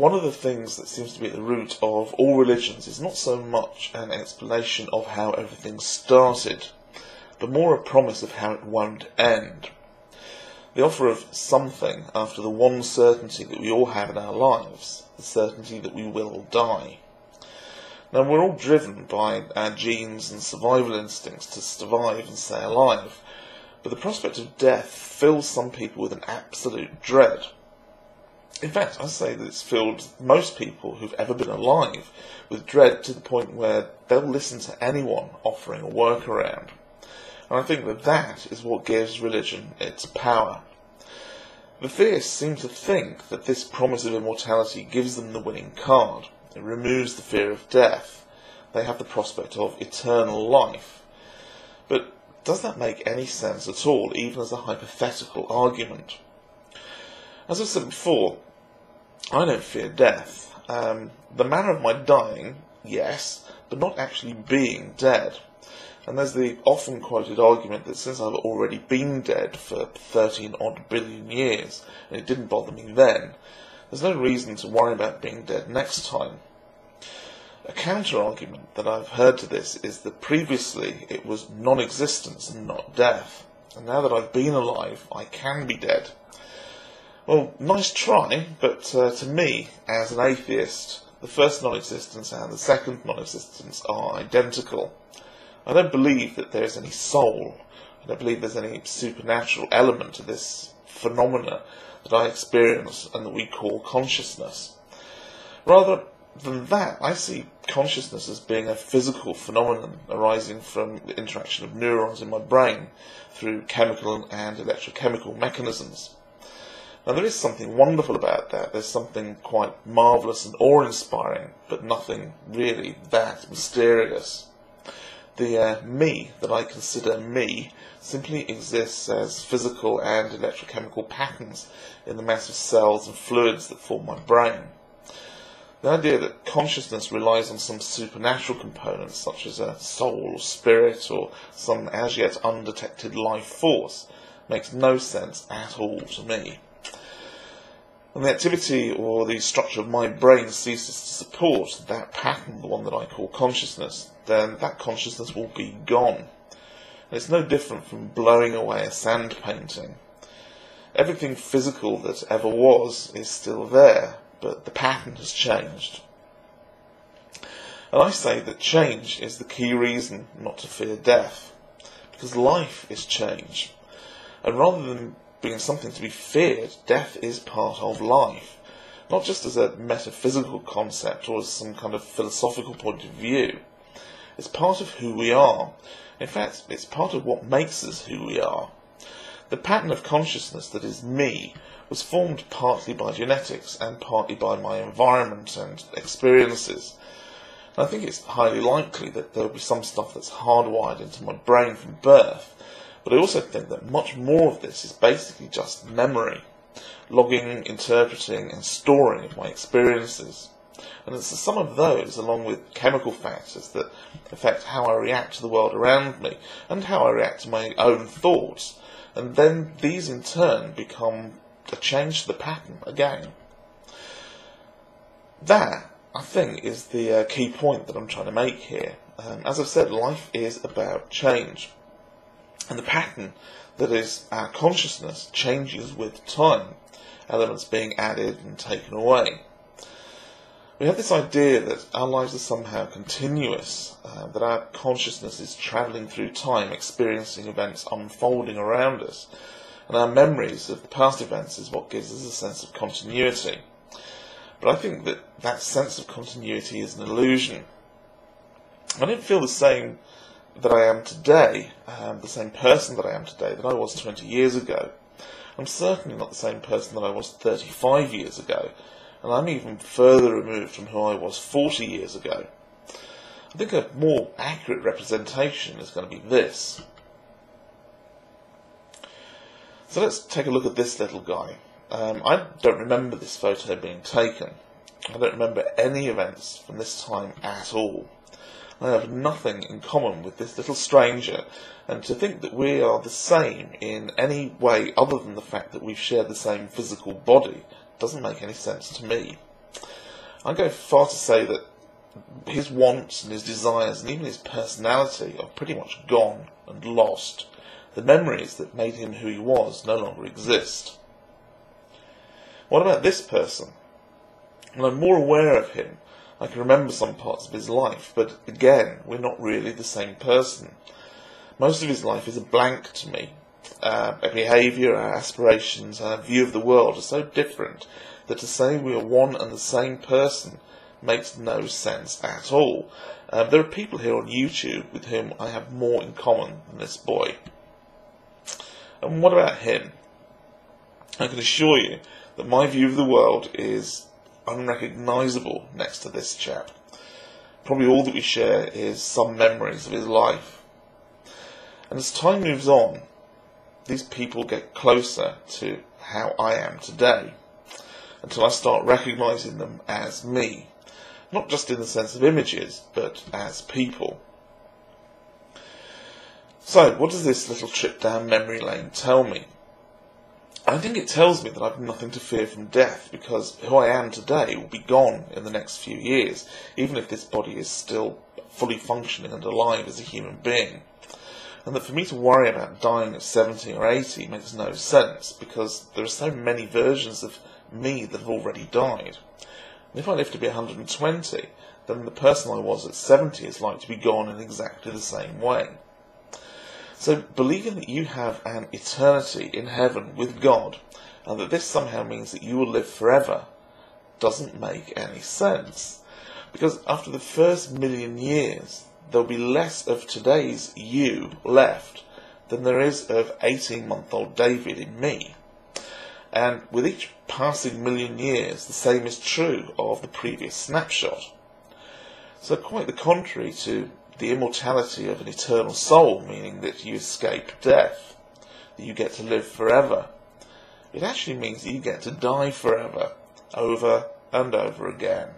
one of the things that seems to be at the root of all religions is not so much an explanation of how everything started, but more a promise of how it won't end. The offer of something after the one certainty that we all have in our lives, the certainty that we will die. Now, we're all driven by our genes and survival instincts to survive and stay alive, but the prospect of death fills some people with an absolute dread. In fact, I say that it's filled most people who've ever been alive with dread to the point where they'll listen to anyone offering a workaround. And I think that that is what gives religion its power. The theists seem to think that this promise of immortality gives them the winning card. It removes the fear of death. They have the prospect of eternal life. But does that make any sense at all, even as a hypothetical argument? As I said before, I don't fear death. The manner of my dying, yes, but not actually being dead. And there's the often quoted argument that since I've already been dead for 13 odd billion years, and it didn't bother me then, there's no reason to worry about being dead next time. A counter-argument that I've heard to this is that previously it was non-existence and not death, and now that I've been alive, I can be dead. Well, nice try, but to me, as an atheist, the first non-existence and the second non-existence are identical. I don't believe that there is any soul. I don't believe there's any supernatural element to this phenomena that I experience and that we call consciousness. Rather than that, I see consciousness as being a physical phenomenon arising from the interaction of neurons in my brain through chemical and electrochemical mechanisms. Now, there is something wonderful about that. There's something quite marvellous and awe-inspiring, but nothing really that mysterious. The me that I consider me simply exists as physical and electrochemical patterns in the mass of cells and fluids that form my brain. The idea that consciousness relies on some supernatural components, such as a soul or spirit or some as yet undetected life force, makes no sense at all to me. When the activity or the structure of my brain ceases to support that pattern, the one that I call consciousness, then that consciousness will be gone. And it's no different from blowing away a sand painting. Everything physical that ever was is still there, but the pattern has changed. And I say that change is the key reason not to fear death, because life is change. And rather than being something to be feared, death is part of life, not just as a metaphysical concept or as some kind of philosophical point of view. It's part of who we are. In fact, it's part of what makes us who we are. The pattern of consciousness that is me was formed partly by genetics and partly by my environment and experiences. And I think it's highly likely that there will be some stuff that's hardwired into my brain from birth, but I also think that much more of this is basically just memory, logging, interpreting and storing of my experiences. And it's the sum of those, along with chemical factors that affect how I react to the world around me and how I react to my own thoughts. And then these in turn become a change to the pattern again. That, I think, is the key point that I'm trying to make here. As I've said, life is about change. And the pattern that is our consciousness changes with time, elements being added and taken away. We have this idea that our lives are somehow continuous, that our consciousness is travelling through time, experiencing events unfolding around us, and our memories of the past events is what gives us a sense of continuity. But I think that that sense of continuity is an illusion. I don't feel the same that I am today, the same person that I am today that I was 20 years ago. I'm certainly not the same person that I was 35 years ago, and I'm even further removed from who I was 40 years ago. I think a more accurate representation is going to be this. So let's take a look at this little guy. I don't remember this photo being taken. I don't remember any events from this time at all. I have nothing in common with this little stranger, and to think that we are the same in any way other than the fact that we've shared the same physical body doesn't make any sense to me. I go far to say that his wants and his desires and even his personality are pretty much gone and lost. The memories that made him who he was no longer exist. What about this person? When I'm more aware of him, I can remember some parts of his life, but again, we're not really the same person. Most of his life is a blank to me. Our behaviour, our aspirations, our view of the world are so different that to say we are one and the same person makes no sense at all. There are people here on YouTube with whom I have more in common than this boy. And what about him? I can assure you that my view of the world is unrecognisable next to this chap. Probably all that we share is some memories of his life. And as time moves on, these people get closer to how I am today, until I start recognising them as me, not just in the sense of images, but as people. So, what does this little trip down memory lane tell me? I think it tells me that I've nothing to fear from death, because who I am today will be gone in the next few years, even if this body is still fully functioning and alive as a human being. And that for me to worry about dying at 70 or 80 makes no sense, because there are so many versions of me that have already died. And if I live to be 120, then the person I was at 70 is like to be gone in exactly the same way. So believing that you have an eternity in heaven with God, and that this somehow means that you will live forever, doesn't make any sense. Because after the first 1,000,000 years, there will be less of today's you left than there is of 18-month-old David in me. And with each passing 1,000,000 years, the same is true of the previous snapshot. So quite the contrary to the immortality of an eternal soul, meaning that you escape death, that you get to live forever, it actually means that you get to die forever, over and over again.